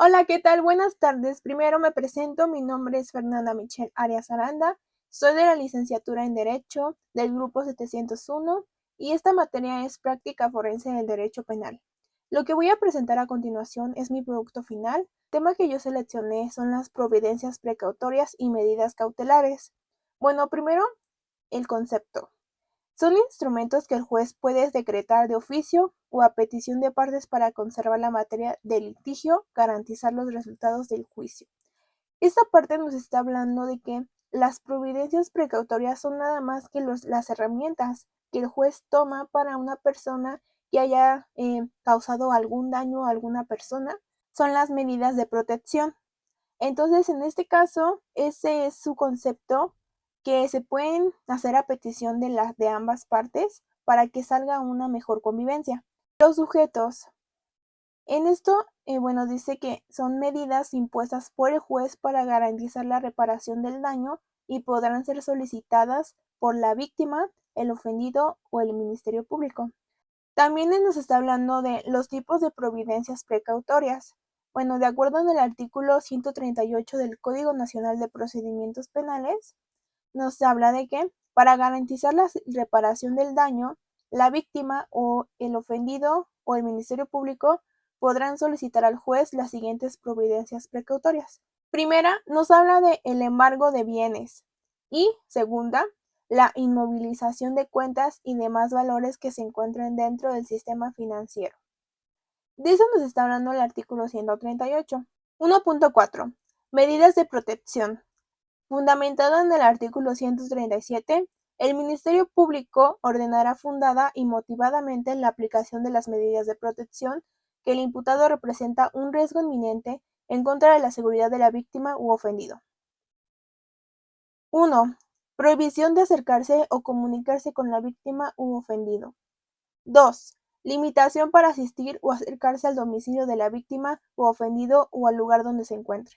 Hola, ¿qué tal? Buenas tardes. Primero me presento, mi nombre es Fernanda Michelle Arias Aranda, soy de la licenciatura en Derecho del grupo 701 y esta materia es práctica forense del derecho penal. Lo que voy a presentar a continuación es mi producto final. El tema que yo seleccioné son las providencias precautorias y medidas cautelares. Bueno, primero, el concepto. Son instrumentos que el juez puede decretar de oficio o a petición de partes para conservar la materia del litigio, garantizar los resultados del juicio. Esta parte nos está hablando de que las providencias precautorias son nada más que las herramientas que el juez toma para una persona que haya causado algún daño a alguna persona. Son las medidas de protección. Entonces, en este caso, ese es su concepto, que se pueden hacer a petición de ambas partes para que salga una mejor convivencia. Los sujetos. En esto, bueno, dice que son medidas impuestas por el juez para garantizar la reparación del daño y podrán ser solicitadas por la víctima, el ofendido o el Ministerio Público. También nos está hablando de los tipos de providencias precautorias. Bueno, de acuerdo en el artículo 138 del Código Nacional de Procedimientos Penales, nos habla de que para garantizar la reparación del daño, la víctima o el ofendido o el Ministerio Público podrán solicitar al juez las siguientes providencias precautorias. Primera, nos habla de el embargo de bienes y segunda, la inmovilización de cuentas y demás valores que se encuentren dentro del sistema financiero. De eso nos está hablando el artículo 138. 1.4. Medidas de protección. Fundamentado en el artículo 137, el Ministerio Público ordenará fundada y motivadamente la aplicación de las medidas de protección que el imputado representa un riesgo inminente en contra de la seguridad de la víctima u ofendido. 1. Prohibición de acercarse o comunicarse con la víctima u ofendido. 2. Limitación para asistir o acercarse al domicilio de la víctima u ofendido o al lugar donde se encuentre.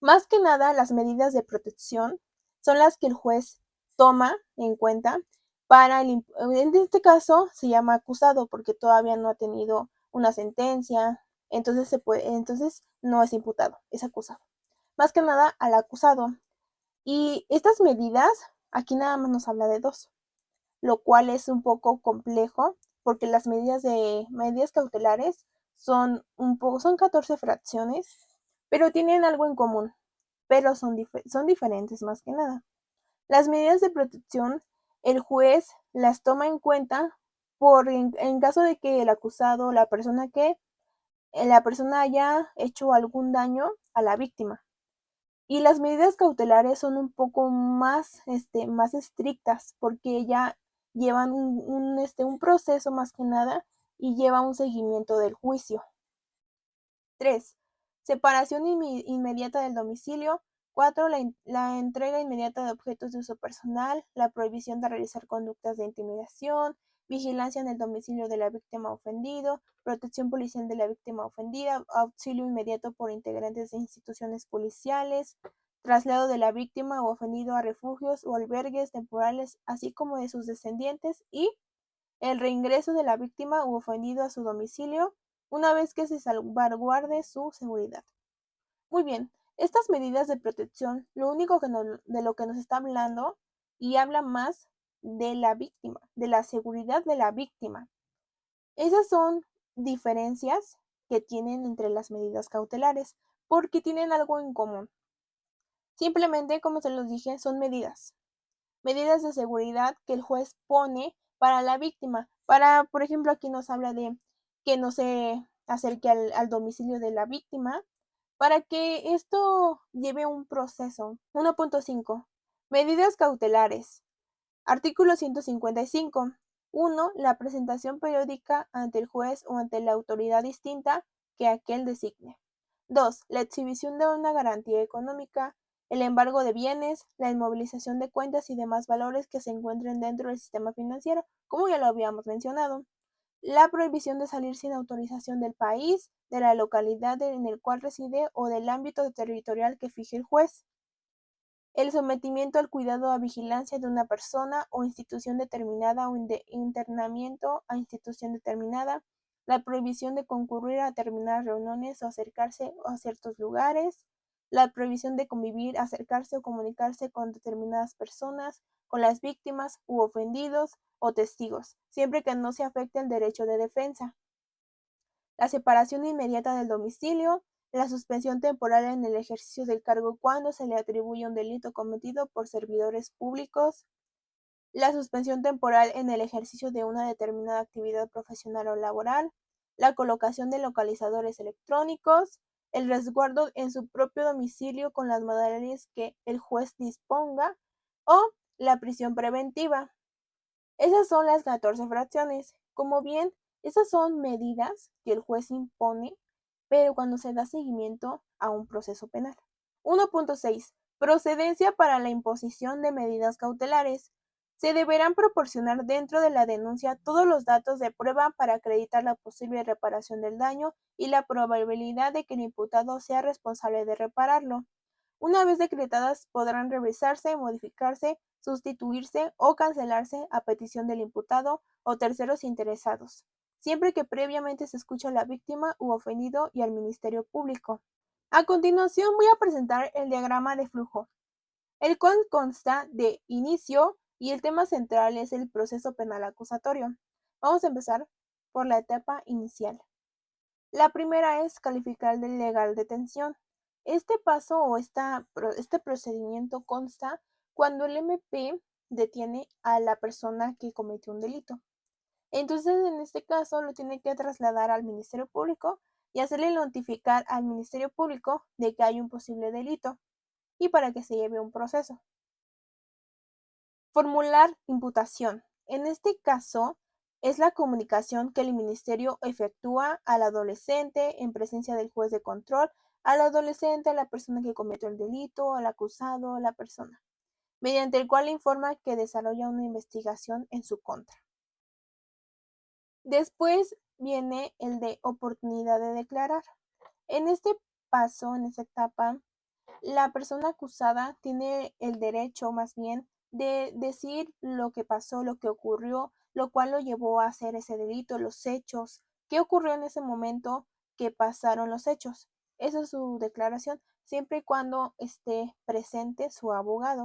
Más que nada, las medidas de protección son las que el juez toma en cuenta para en este caso se llama acusado porque todavía no ha tenido una sentencia, entonces no es imputado, es acusado. Más que nada al acusado. Y estas medidas, aquí nada más nos habla de dos, lo cual es un poco complejo porque las medidas cautelares son 14 fracciones, pero tienen algo en común, pero son diferentes más que nada. Las medidas de protección, el juez las toma en cuenta en caso de que el acusado, la persona haya hecho algún daño a la víctima. Y las medidas cautelares son un poco más estrictas porque ya llevan un proceso más que nada y lleva un seguimiento del juicio. 3. Separación inmediata del domicilio. 4. La entrega inmediata de objetos de uso personal, la prohibición de realizar conductas de intimidación, vigilancia en el domicilio de la víctima ofendido, protección policial de la víctima ofendida, auxilio inmediato por integrantes de instituciones policiales, traslado de la víctima o ofendido a refugios o albergues temporales, así como de sus descendientes, y el reingreso de la víctima u ofendido a su domicilio una vez que se salvaguarde su seguridad. Muy bien, estas medidas de protección, lo único de lo que nos está hablando y habla más de la víctima, de la seguridad de la víctima. Esas son diferencias que tienen entre las medidas cautelares, porque tienen algo en común. Simplemente, como se los dije, son medidas de seguridad que el juez pone para la víctima. Por ejemplo, aquí nos habla de que no se acerque al domicilio de la víctima, para que esto lleve un proceso. 1.5. Medidas cautelares. Artículo 155. 1. La presentación periódica ante el juez o ante la autoridad distinta que aquel designe. 2. La exhibición de una garantía económica, el embargo de bienes, la inmovilización de cuentas y demás valores que se encuentren dentro del sistema financiero, como ya lo habíamos mencionado. La prohibición de salir sin autorización del país, de la localidad en el cual reside o del ámbito territorial que fije el juez. El sometimiento al cuidado o vigilancia de una persona o institución determinada o internamiento a institución determinada. la prohibición de concurrir a determinadas reuniones o acercarse a ciertos lugares, la prohibición de convivir, acercarse o comunicarse con determinadas personas, con las víctimas u ofendidos o testigos, siempre que no se afecte el derecho de defensa. La separación inmediata del domicilio, la suspensión temporal en el ejercicio del cargo cuando se le atribuye un delito cometido por servidores públicos, la suspensión temporal en el ejercicio de una determinada actividad profesional o laboral, la colocación de localizadores electrónicos, el resguardo en su propio domicilio con las modalidades que el juez disponga o la prisión preventiva. Esas son las 14 fracciones. Como bien, esas son medidas que el juez impone, pero cuando se da seguimiento a un proceso penal. 1.6. Procedencia para la imposición de medidas cautelares. Se deberán proporcionar dentro de la denuncia todos los datos de prueba para acreditar la posible reparación del daño y la probabilidad de que el imputado sea responsable de repararlo. Una vez decretadas, podrán revisarse, modificarse, sustituirse o cancelarse a petición del imputado o terceros interesados, siempre que previamente se escuche a la víctima u ofendido y al Ministerio Público. A continuación voy a presentar el diagrama de flujo, el cual consta de inicio y el tema central es el proceso penal acusatorio. Vamos a empezar por la etapa inicial. La primera es calificar de legal detención. Este paso o este procedimiento consta cuando el MP detiene a la persona que cometió un delito. Entonces, en este caso, lo tiene que trasladar al Ministerio Público y hacerle notificar al Ministerio Público de que hay un posible delito y para que se lleve un proceso. Formular imputación. En este caso, es la comunicación que el ministerio efectúa al adolescente en presencia del juez de control, al adolescente, a la persona que cometió el delito, al acusado, a la persona, mediante el cual informa que desarrolla una investigación en su contra. Después viene el de oportunidad de declarar. En este paso, en esta etapa, la persona acusada tiene el derecho, más bien, de decir lo que pasó, lo que ocurrió, lo cual lo llevó a hacer ese delito, los hechos, qué ocurrió en ese momento que pasaron los hechos. Esa es su declaración, siempre y cuando esté presente su abogado.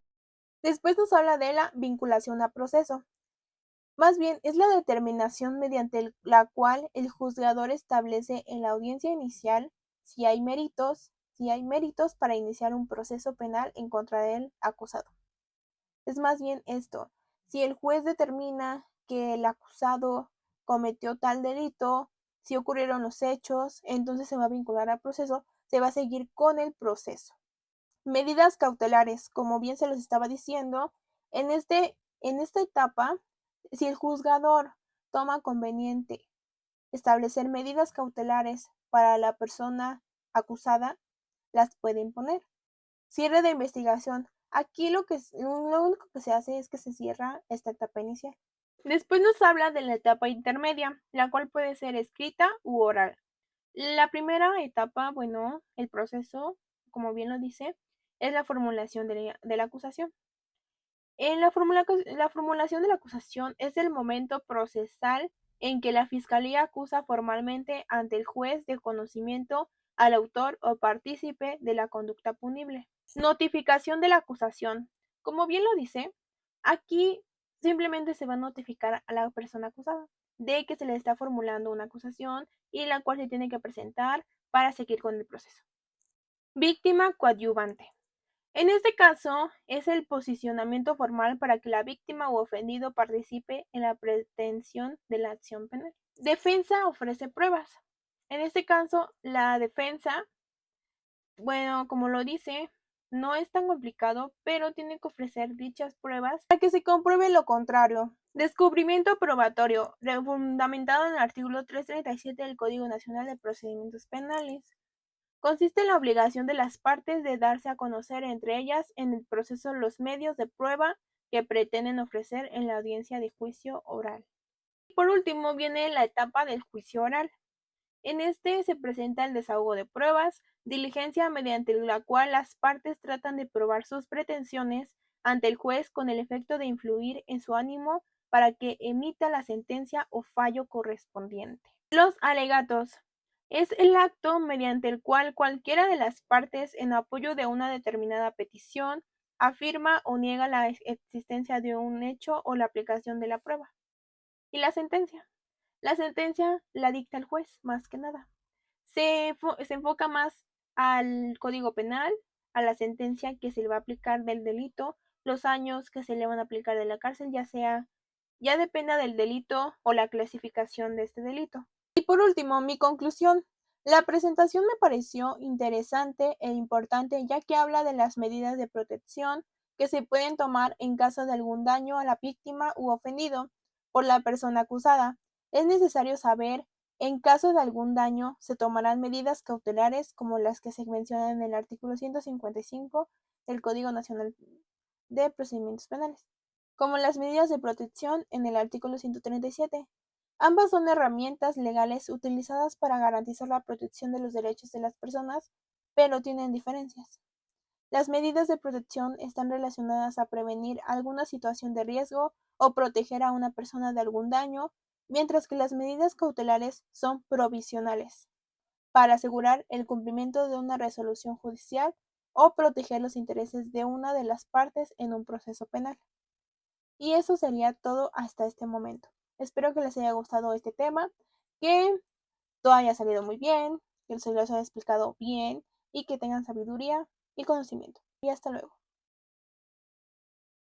Después nos habla de la vinculación a proceso. Más bien, es la determinación mediante la cual el juzgador establece en la audiencia inicial si hay méritos para iniciar un proceso penal en contra del acusado. Es más bien esto, si el juez determina que el acusado cometió tal delito, si ocurrieron los hechos, entonces se va a vincular al proceso, se va a seguir con el proceso. Medidas cautelares, como bien se los estaba diciendo, en esta etapa, si el juzgador toma conveniente establecer medidas cautelares para la persona acusada, las puede imponer. Cierre de investigación. Aquí lo único que se hace es que se cierra esta etapa inicial. Después nos habla de la etapa intermedia, la cual puede ser escrita u oral. La primera etapa, bueno, el proceso, como bien lo dice, es la formulación de la acusación. La formulación de la acusación es el momento procesal en que la Fiscalía acusa formalmente ante el juez de conocimiento al autor o partícipe de la conducta punible. Notificación de la acusación. Como bien lo dice, aquí simplemente se va a notificar a la persona acusada de que se le está formulando una acusación y la cual se tiene que presentar para seguir con el proceso. Víctima coadyuvante. En este caso, es el posicionamiento formal para que la víctima u ofendido participe en la pretensión de la acción penal. Defensa ofrece pruebas. En este caso, la defensa, bueno, como lo dice, no es tan complicado, pero tiene que ofrecer dichas pruebas para que se compruebe lo contrario. Descubrimiento probatorio, fundamentado en el artículo 337 del Código Nacional de Procedimientos Penales. Consiste en la obligación de las partes de darse a conocer entre ellas en el proceso los medios de prueba que pretenden ofrecer en la audiencia de juicio oral. Por último viene la etapa del juicio oral. En este se presenta el desahogo de pruebas, diligencia mediante la cual las partes tratan de probar sus pretensiones ante el juez con el efecto de influir en su ánimo para que emita la sentencia o fallo correspondiente. Los alegatos es el acto mediante el cual cualquiera de las partes, en apoyo de una determinada petición, afirma o niega la existencia de un hecho o la aplicación de la prueba. Y la sentencia. La sentencia la dicta el juez, más que nada. Se enfoca más al Código Penal, a la sentencia que se le va a aplicar del delito, los años que se le van a aplicar de la cárcel, ya dependa del delito o la clasificación de este delito. Y por último, mi conclusión. La presentación me pareció interesante e importante, ya que habla de las medidas de protección que se pueden tomar en caso de algún daño a la víctima u ofendido por la persona acusada. Es necesario saber, en caso de algún daño, se tomarán medidas cautelares como las que se mencionan en el artículo 155 del Código Nacional de Procedimientos Penales, como las medidas de protección en el artículo 137. Ambas son herramientas legales utilizadas para garantizar la protección de los derechos de las personas, pero tienen diferencias. Las medidas de protección están relacionadas a prevenir alguna situación de riesgo o proteger a una persona de algún daño, mientras que las medidas cautelares son provisionales, para asegurar el cumplimiento de una resolución judicial o proteger los intereses de una de las partes en un proceso penal. Y eso sería todo hasta este momento. Espero que les haya gustado este tema, que todo haya salido muy bien, que se los haya explicado bien y que tengan sabiduría y conocimiento. Y hasta luego.